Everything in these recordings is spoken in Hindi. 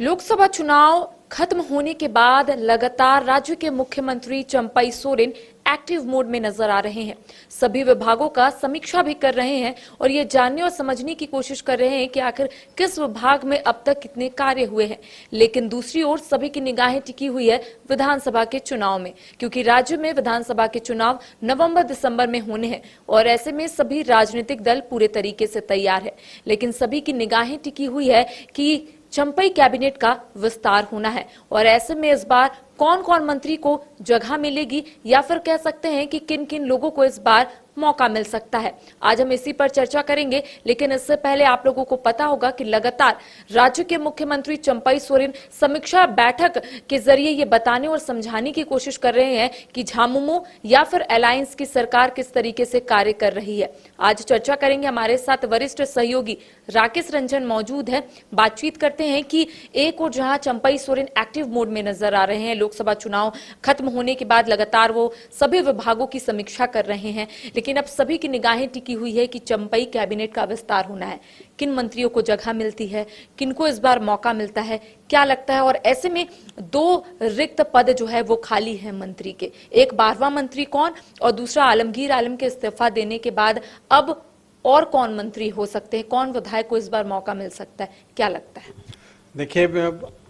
लोकसभा चुनाव खत्म होने के बाद लगातार राज्य के मुख्यमंत्री चंपई सोरेन एक्टिव मोड में नजर आ रहे हैं। सभी विभागों का समीक्षा भी कर रहे हैं और ये जानने और समझने की कोशिश कर रहे हैं कि आखिर किस विभाग में अब तक कितने कार्य हुए हैं। लेकिन दूसरी ओर सभी की निगाहें टिकी हुई है विधानसभा के चुनाव में, क्योंकि राज्य में विधानसभा के चुनाव नवंबर-दिसंबर में होने हैं और ऐसे में सभी राजनीतिक दल पूरे तरीके से तैयार है। लेकिन सभी की निगाहें टिकी हुई है कि चंपई कैबिनेट का विस्तार होना है और ऐसे में इस बार कौन कौन मंत्री को जगह मिलेगी या फिर कह सकते हैं कि किन किन लोगों को इस बार मौका मिल सकता है। आज हम इसी पर चर्चा करेंगे, लेकिन इससे पहले आप लोगों को पता होगा कि लगातार राज्य के मुख्यमंत्री चंपई सोरेन समीक्षा बैठक के जरिए ये बताने और समझाने की कोशिश कर रहे हैं कि झामुमो या फिर अलायंस की सरकार किस तरीके से कार्य कर रही है। आज चर्चा करेंगे, हमारे साथ वरिष्ठ सहयोगी राकेश रंजन मौजूद है। बातचीत करते हैं कि एक और जहां चंपई सोरेन एक्टिव मोड में नजर आ रहे हैं, लोकसभा चुनाव खत्म होने के बाद लगातार वो सभी विभागों की समीक्षा कर रहे हैं, लेकिन अब सभी की निगाहें टिकी हुई है कि चंपई कैबिनेट का विस्तार होना है। किन मंत्रियों को जगह मिलती है, किनको इस बार मौका मिलता है, क्या लगता है। और ऐसे में दो रिक्त पद जो है वो खाली है मंत्री के, एक 12वां मंत्री कौन और दूसरा आलमगीर आलम के इस्तीफा देने के बाद अब और कौन मंत्री हो सकते हैं, कौन विधायक को इस बार मौका मिल सकता है, क्या लगता है। देखिए,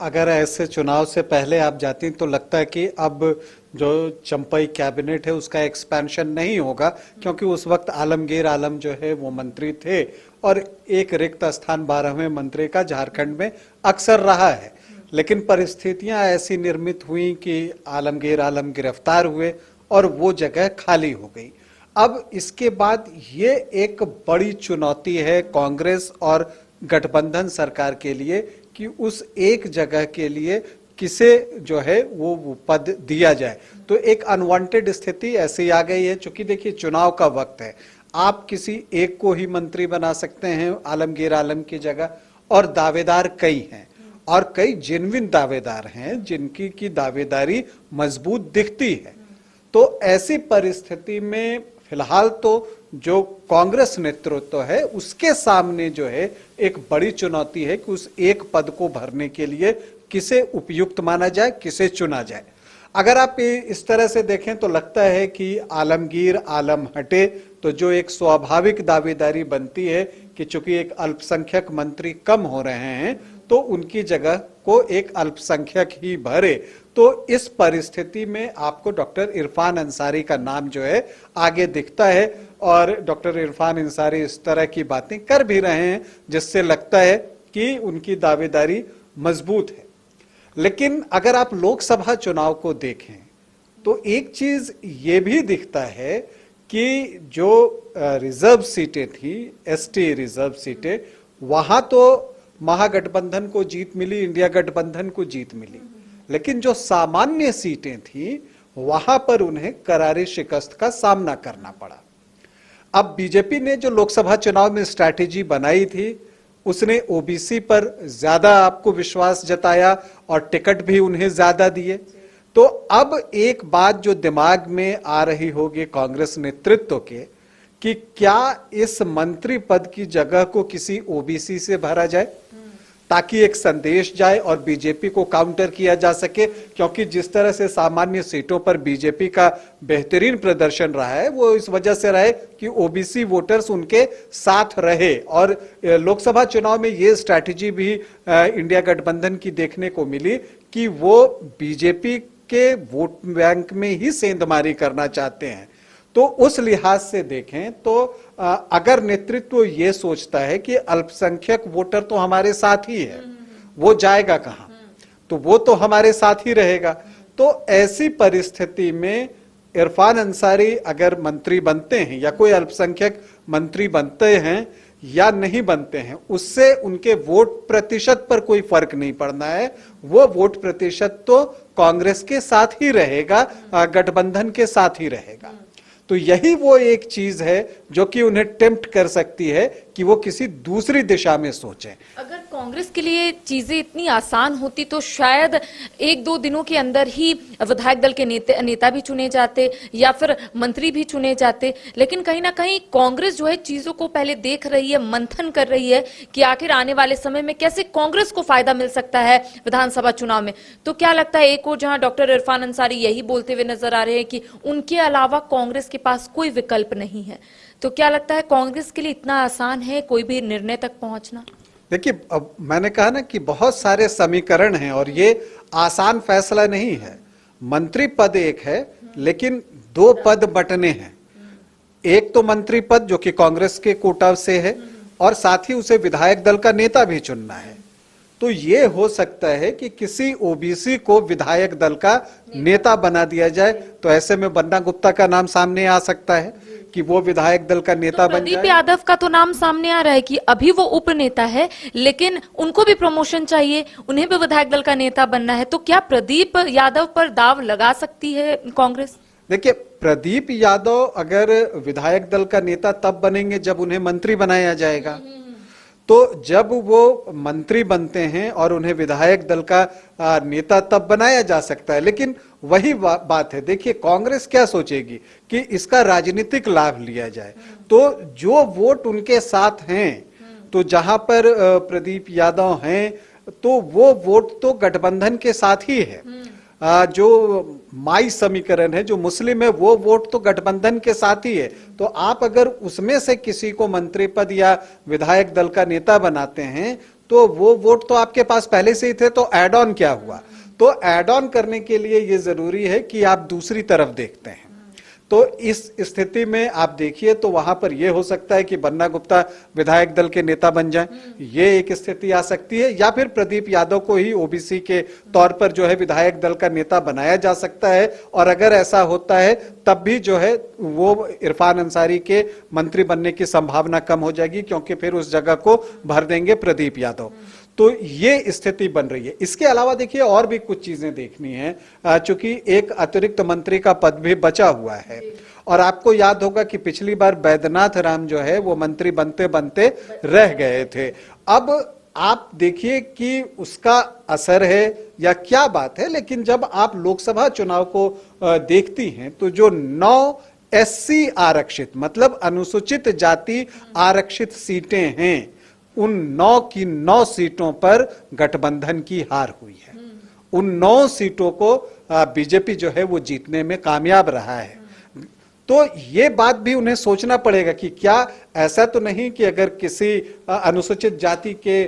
अगर ऐसे चुनाव से पहले आप जाती तो लगता है कि अब जो चंपई कैबिनेट है उसका एक्सपेंशन नहीं होगा, क्योंकि उस वक्त आलमगीर आलम जो है वो मंत्री थे और एक रिक्त स्थान 12वें मंत्री का झारखंड में अक्सर रहा है। लेकिन परिस्थितियां ऐसी निर्मित हुई कि आलमगीर आलम गिरफ्तार हुए और वो जगह खाली हो गई। अब इसके बाद ये एक बड़ी चुनौती है कांग्रेस और गठबंधन सरकार के लिए कि उस एक जगह के लिए किसे जो है वो पद दिया जाए। तो एक अनवांटेड स्थिति ऐसी आ गई है, चूंकि देखिए चुनाव का वक्त है, आप किसी एक को ही मंत्री बना सकते हैं आलमगीर आलम की जगह, और दावेदार कई हैं और कई जेन्युइन दावेदार हैं जिनकी की दावेदारी मजबूत दिखती है। तो ऐसी परिस्थिति में फिलहाल तो जो कांग्रेस नेतृत्व है उसके सामने जो है एक बड़ी चुनौती है कि उस एक पद को भरने के लिए किसे उपयुक्त माना जाए, किसे चुना जाए। अगर आप इस तरह से देखें तो लगता है कि आलमगीर आलम हटे तो जो एक स्वाभाविक दावेदारी बनती है कि चूंकि एक अल्पसंख्यक मंत्री कम हो रहे हैं तो उनकी जगह को एक अल्पसंख्यक ही भरे। तो इस परिस्थिति में आपको डॉक्टर इरफान अंसारी का नाम जो है आगे दिखता है और डॉक्टर इरफान अंसारी इस तरह की बातें कर भी रहे हैं जिससे लगता है कि उनकी दावेदारी मजबूत है। लेकिन अगर आप लोकसभा चुनाव को देखें तो एक चीज ये भी दिखता है कि जो रिजर्व सीटें थी, एसटी रिजर्व सीटें, वहां तो महागठबंधन को जीत मिली, इंडिया गठबंधन को जीत मिली, लेकिन जो सामान्य सीटें थी वहां पर उन्हें करारी शिकस्त का सामना करना पड़ा। अब बीजेपी ने जो लोकसभा चुनाव में स्ट्रैटेजी बनाई थी उसने ओबीसी पर ज्यादा आपको विश्वास जताया और टिकट भी उन्हें ज्यादा दिए। तो अब एक बात जो दिमाग में आ रही होगी कांग्रेस नेतृत्व के कि क्या इस मंत्री पद की जगह को किसी ओबीसी से भरा जाए ताकि एक संदेश जाए और बीजेपी को काउंटर किया जा सके, क्योंकि जिस तरह से सामान्य सीटों पर बीजेपी का बेहतरीन प्रदर्शन रहा है वो इस वजह से रहे कि ओबीसी वोटर्स उनके साथ रहे। और लोकसभा चुनाव में ये स्ट्रैटेजी भी इंडिया गठबंधन की देखने को मिली कि वो बीजेपी के वोट बैंक में ही सेंधमारी करना चाहते हैं। तो उस लिहाज से देखें तो अगर नेतृत्व ये सोचता है कि अल्पसंख्यक वोटर तो हमारे साथ ही है, वो जाएगा कहां, तो वो तो हमारे साथ ही रहेगा। तो ऐसी परिस्थिति में इरफान अंसारी अगर मंत्री बनते हैं या कोई अल्पसंख्यक मंत्री बनते हैं या नहीं बनते हैं, उससे उनके वोट प्रतिशत पर कोई फर्क नहीं पड़ना है। वो वोट प्रतिशत तो कांग्रेस के साथ ही रहेगा, गठबंधन के साथ ही रहेगा। तो यही वो एक चीज है जो कि उन्हें टेम्प्ट कर सकती है कि वो किसी दूसरी दिशा में सोचें। अगर कांग्रेस के लिए चीजें इतनी आसान होती तो शायद एक दो दिनों के अंदर ही विधायक दल के नेता भी चुने जाते या फिर मंत्री भी चुने जाते, लेकिन कहीं ना कहीं कांग्रेस जो है चीजों को पहले देख रही है, मंथन कर रही है कि आखिर आने वाले समय में कैसे कांग्रेस को फायदा मिल सकता है विधानसभा चुनाव में। तो क्या लगता है, एक और जहां डॉक्टर इरफान अंसारी यही बोलते हुए नजर आ रहे हैं कि उनके अलावा कांग्रेस के पास कोई विकल्प नहीं है, तो क्या लगता है कांग्रेस के लिए इतना आसान है कोई भी निर्णय तक पहुंचना? देखिए, अब मैंने कहा ना कि बहुत सारे समीकरण हैं और ये आसान फैसला नहीं है। मंत्री पद एक है, लेकिन दो पद बंटने हैं। एक तो मंत्री पद जो कि कांग्रेस के कोटा से है और साथ ही उसे विधायक दल का नेता भी चुनना है। तो ये हो सकता है कि किसी ओबीसी को विधायक दल का नेता बना दिया जाए, तो ऐसे में बन्ना गुप्ता का नाम सामने आ सकता है कि वो विधायक दल का नेता बन जाए। प्रदीप यादव का तो नाम सामने आ रहा है कि अभी वो उपनेता है, लेकिन उनको भी प्रमोशन चाहिए, उन्हें भी विधायक दल का नेता बनना है। तो क्या प्रदीप यादव पर दाव लगा सकती है कांग्रेस? देखिए, प्रदीप यादव अगर विधायक दल का नेता तब बनेंगे जब उन्हें मंत्री बनाया जाएगा। तो जब वो मंत्री बनते हैं और उन्हें विधायक दल का नेता तब बनाया जा सकता है। लेकिन वही बात है, देखिए कांग्रेस क्या सोचेगी कि इसका राजनीतिक लाभ लिया जाए। तो जो वोट उनके साथ हैं, तो जहां पर प्रदीप यादव हैं, तो वो वोट तो गठबंधन के साथ ही है। जो माई समीकरण है, जो मुस्लिम है, वो वोट तो गठबंधन के साथ ही है। तो आप अगर उसमें से किसी को मंत्री पद या विधायक दल का नेता बनाते हैं, तो वो वोट तो आपके पास पहले से ही थे, तो ऐड ऑन क्या हुआ? तो ऐड ऑन करने के लिए ये जरूरी है कि आप दूसरी तरफ देखते हैं। तो इस स्थिति में आप देखिए, तो वहां पर यह हो सकता है कि बन्ना गुप्ता विधायक दल के नेता बन जाएं, ये एक स्थिति आ सकती है। या फिर प्रदीप यादव को ही ओबीसी के तौर पर जो है विधायक दल का नेता बनाया जा सकता है। और अगर ऐसा होता है तब भी जो है वो इरफान अंसारी के मंत्री बनने की संभावना कम हो जाएगी, क्योंकि फिर उस जगह को भर देंगे प्रदीप यादव। तो ये स्थिति बन रही है। इसके अलावा देखिए और भी कुछ चीजें देखनी है, चूंकि एक अतिरिक्त मंत्री का पद भी बचा हुआ है। और आपको याद होगा कि पिछली बार बैद्यनाथ राम जो है वो मंत्री बनते बनते रह गए थे। अब आप देखिए कि उसका असर है या क्या बात है, लेकिन जब आप लोकसभा चुनाव को देखती हैं, तो जो 9 SC आरक्षित, मतलब अनुसूचित जाति आरक्षित सीटें हैं, उन 9 की 9 सीटों पर गठबंधन की हार हुई है। उन 9 सीटों को बीजेपी जो है वो जीतने में कामयाब रहा है। तो ये बात भी उन्हें सोचना पड़ेगा कि क्या ऐसा तो नहीं कि अगर किसी अनुसूचित जाति के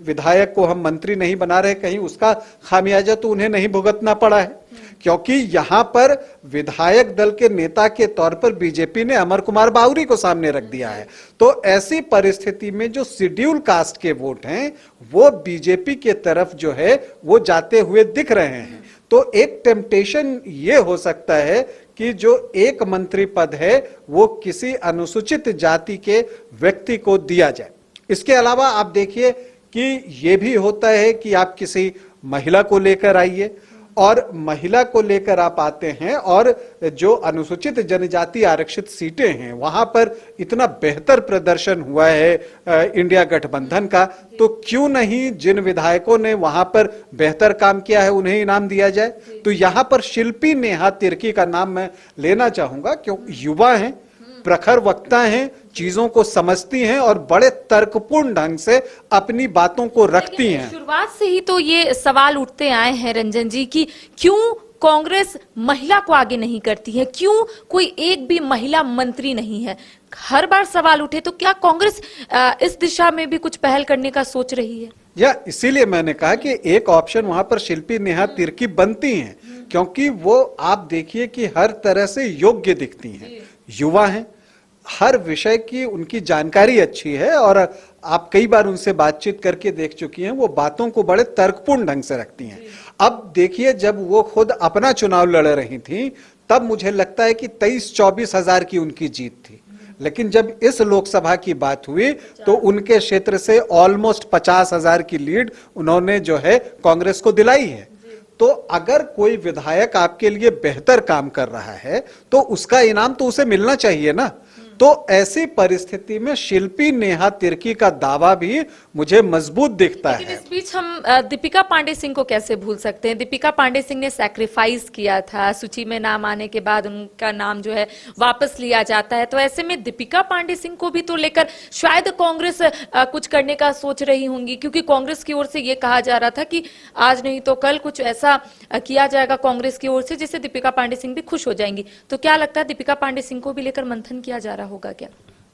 विधायक को हम मंत्री नहीं बना रहे, कहीं उसका खामियाजा तो उन्हें नहीं भुगतना पड़ा है। क्योंकि यहां पर विधायक दल के नेता के तौर पर बीजेपी ने अमर कुमार बावरी को सामने रख दिया है। तो ऐसी परिस्थिति में जो शेड्यूल कास्ट के वोट हैं वो बीजेपी के तरफ जो है वो जाते हुए दिख रहे हैं। तो एक टेम्पटेशन ये हो सकता है कि जो एक मंत्री पद है वो किसी अनुसूचित जाति के व्यक्ति को दिया जाए। इसके अलावा आप देखिए कि ये भी होता है कि आप किसी महिला को लेकर आइए, और महिला को लेकर आप आते हैं, और जो अनुसूचित जनजाति आरक्षित सीटें हैं वहां पर इतना बेहतर प्रदर्शन हुआ है इंडिया गठबंधन का, तो क्यों नहीं जिन विधायकों ने वहां पर बेहतर काम किया है उन्हें इनाम दिया जाए। तो यहां पर शिल्पी नेहा तिर्की का नाम मैं लेना चाहूंगा, क्यों युवा हैं, प्रखर वक्ता हैं, चीजों को समझती हैं और बड़े तर्कपूर्ण ढंग से अपनी बातों को रखती हैं। शुरुआत से ही तो ये सवाल उठते आए हैं रंजन जी कि क्यों कांग्रेस महिला को आगे नहीं करती है, क्यों कोई एक भी महिला मंत्री नहीं है। हर बार सवाल उठे, तो क्या कांग्रेस इस दिशा में भी कुछ पहल करने का सोच रही है? या इसीलिए मैंने कहा कि एक ऑप्शन वहां पर शिल्पी नेहा तिर्की बनती हैं, क्योंकि वो आप देखिए कि हर तरह से योग्य दिखती हैं, युवा हैं, हर विषय की उनकी जानकारी अच्छी है, और आप कई बार उनसे बातचीत करके देख चुकी हैं, वो बातों को बड़े तर्कपूर्ण ढंग से रखती हैं। अब देखिए, जब वो खुद अपना चुनाव लड़ रही थी तब मुझे लगता है कि 23-24 हजार की उनकी जीत थी, लेकिन जब इस लोकसभा की बात हुई तो उनके क्षेत्र से ऑलमोस्ट 50 हजार की लीड उन्होंने जो है कांग्रेस को दिलाई है। तो अगर कोई विधायक आपके लिए बेहतर काम कर रहा है तो उसका इनाम तो उसे मिलना चाहिए ना। तो ऐसी परिस्थिति में शिल्पी नेहा तिर्की का दावा भी मुझे मजबूत दिखता लेकिन है। इस बीच हम दीपिका पांडे सिंह को कैसे भूल सकते हैं। दीपिका पांडे सिंह ने सैक्रिफाइस किया था, सूची में नाम आने के बाद उनका नाम जो है वापस लिया जाता है, तो ऐसे में दीपिका पांडे सिंह को भी तो लेकर शायद कांग्रेस कुछ करने का सोच रही होंगी, क्योंकि कांग्रेस की ओर से ये कहा जा रहा था कि आज नहीं तो कल कुछ ऐसा किया जाएगा कांग्रेस की ओर से जिससे दीपिका पांडे सिंह भी खुश हो जाएंगी। तो क्या लगता है दीपिका पांडे सिंह को भी लेकर मंथन किया जा रहा होगा क्या?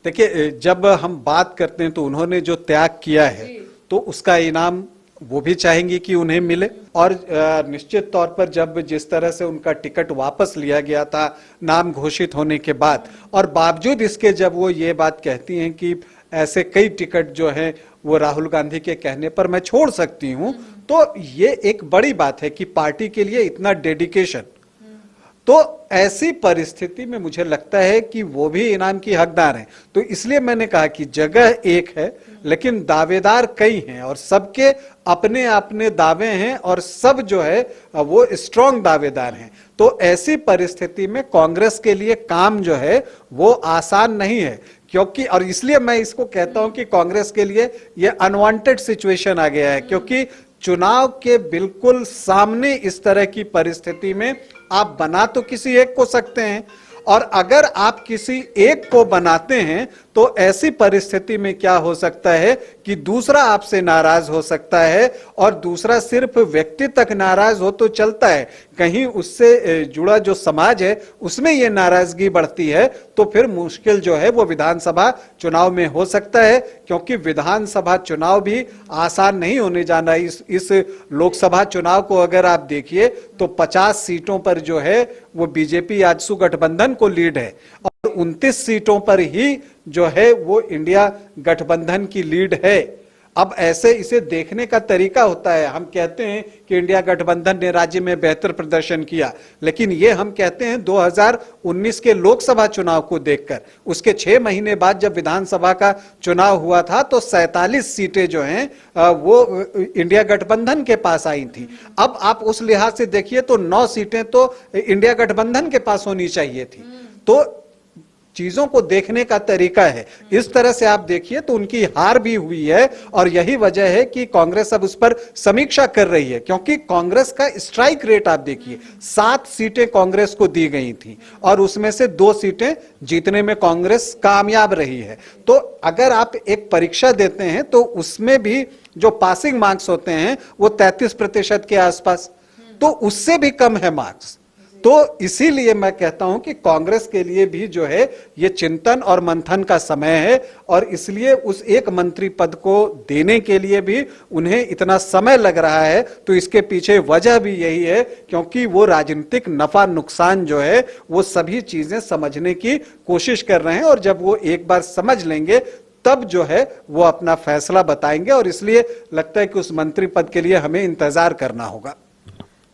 देखिए, जब हम बात करते हैं तो उन्होंने जो त्याग किया है तो उसका इनाम वो भी चाहेंगी कि उन्हें मिले, और निश्चित तौर पर जब जिस तरह से उनका टिकट वापस लिया गया था नाम घोषित होने के बाद, और बावजूद इसके जब वो ये बात कहती हैं कि ऐसे कई टिकट जो है वो राहुल गांधी के कहने पर मैं छोड़ सकती हूं, तो ये एक बड़ी बात है कि पार्टी के लिए इतना डेडिकेशन। तो ऐसी परिस्थिति में मुझे लगता है कि वो भी इनाम की हकदार हैं। तो इसलिए मैंने कहा कि जगह एक है लेकिन दावेदार कई हैं, और सबके अपने अपने दावे हैं और सब जो है वो स्ट्रांग दावेदार हैं। तो ऐसी परिस्थिति में कांग्रेस के लिए काम जो है वो आसान नहीं है, क्योंकि, और इसलिए मैं इसको कहता हूं कि कांग्रेस के लिए ये अनवांटेड सिचुएशन आ गया है, क्योंकि चुनाव के बिल्कुल सामने इस तरह की परिस्थिति में आप बना तो किसी एक को सकते हैं, और अगर आप किसी एक को बनाते हैं तो ऐसी परिस्थिति में क्या हो सकता है कि दूसरा आपसे नाराज हो सकता है, और दूसरा सिर्फ व्यक्ति तक नाराज हो तो चलता है, कहीं उससे जुड़ा जो समाज है उसमें ये नाराजगी बढ़ती है तो फिर मुश्किल जो है वो विधानसभा चुनाव में हो सकता है, क्योंकि विधानसभा चुनाव भी आसान नहीं होने जाना। इस लोकसभा चुनाव को अगर आप देखिए तो 50 सीटों पर जो है वो बीजेपी आजसू गठबंधन को लीड है, और 29 सीटों पर ही जो है वो इंडिया गठबंधन की लीड है। अब ऐसे इसे देखने का तरीका होता है, हम कहते हैं कि इंडिया गठबंधन ने राज्य में बेहतर प्रदर्शन किया, लेकिन ये हम कहते हैं 2019 के लोकसभा चुनाव को देखकर। उसके 6 महीने बाद जब विधानसभा का चुनाव हुआ था तो 47 सीटें जो हैं वो इंडिया गठबंधन के पास आई थी। अब आप उस लिहाज से देखिए तो 9 सीटें तो इंडिया गठबंधन के पास होनी चाहिए थी। तो चीजों को देखने का तरीका है, इस तरह से आप देखिए तो उनकी हार भी हुई है, और यही वजह है कि कांग्रेस अब उस पर समीक्षा कर रही है, क्योंकि कांग्रेस का स्ट्राइक रेट आप देखिए, 7 सीटें कांग्रेस को दी गई थी और उसमें से 2 सीटें जीतने में कांग्रेस कामयाब रही है। तो अगर आप एक परीक्षा देते हैं तो उसमें भी जो पासिंग मार्क्स होते हैं वो 33% के आसपास, तो उससे भी कम है मार्क्स। तो इसीलिए मैं कहता हूं कि कांग्रेस के लिए भी जो है ये चिंतन और मंथन का समय है, और इसलिए उस एक मंत्री पद को देने के लिए भी उन्हें इतना समय लग रहा है। तो इसके पीछे वजह भी यही है, क्योंकि वो राजनीतिक नफा नुकसान जो है वो सभी चीजें समझने की कोशिश कर रहे हैं, और जब वो एक बार समझ लेंगे तब जो है वो अपना फैसला बताएंगे, और इसलिए लगता है कि उस मंत्री पद के लिए हमें इंतजार करना होगा।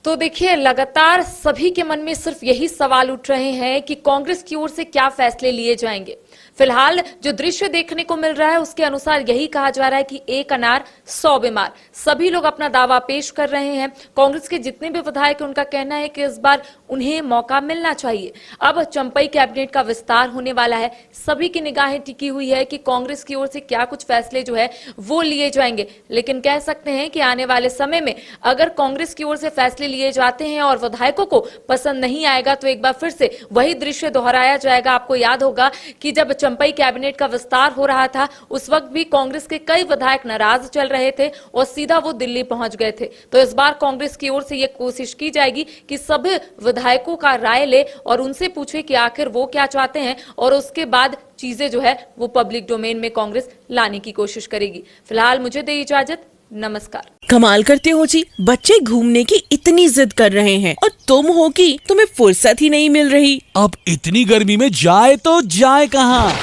तो देखिए, लगातार सभी के मन में सिर्फ यही सवाल उठ रहे हैं कि कांग्रेस की ओर से क्या फैसले लिए जाएंगे। फिलहाल जो दृश्य देखने को मिल रहा है उसके अनुसार यही कहा जा रहा है कि एक अनार 100 बीमार। सभी लोग अपना दावा पेश कर रहे हैं। कांग्रेस के जितने भी विधायक हैं उनका कहना है कि इस बार उन्हें मौका मिलना चाहिए। अब चंपई कैबिनेट का विस्तार होने वाला है, सभी की निगाहें टिकी हुई है कि कांग्रेस की ओर से क्या कुछ फैसले जो है वो लिए जाएंगे। लेकिन कह सकते हैं कि आने वाले समय में अगर कांग्रेस की ओर से फैसले लिए जाते हैं और विधायकों को पसंद नहीं आएगा तो एक बार फिर से वही दृश्य दोहराया जाएगा। आपको याद होगा कि जब चंपई कैबिनेट का विस्तार हो रहा था उस वक्त भी कांग्रेस के कई विधायक नाराज चल रहे थे और सीधा वो दिल्ली पहुंच गए थे। तो इस बार कांग्रेस की ओर से ये कोशिश की जाएगी कि सभी विधायकों का राय ले और उनसे पूछे कि आखिर वो क्या चाहते हैं, और उसके बाद चीजें जो है वो पब्लिक डोमेन में कांग्रेस लाने की कोशिश करेगी। फिलहाल मुझे दे इजाजत, नमस्कार। कमाल करते हो जी, बच्चे घूमने की इतनी जिद कर रहे हैं और तुम हो कि तुम्हें फुर्सत ही नहीं मिल रही। अब इतनी गर्मी में जाए तो जाए कहाँ?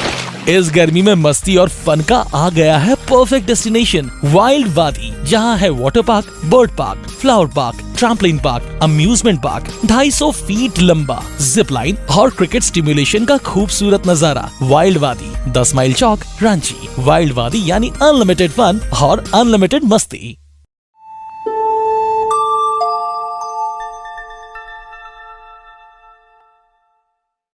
इस गर्मी में मस्ती और फन का आ गया है परफेक्ट डेस्टिनेशन, वाइल्ड वादी, जहाँ है water park, bird park, flower park, trampoline park, amusement park, 250 feet लंबा, जिप लाइन और क्रिकेट स्टिमुलेशन का खूबसूरत नजारा। वाइल्ड वादी, 10 माइल चौक, रांची। वाइल्ड वादी यानी अनलिमिटेड फन और अनलिमिटेड मस्ती।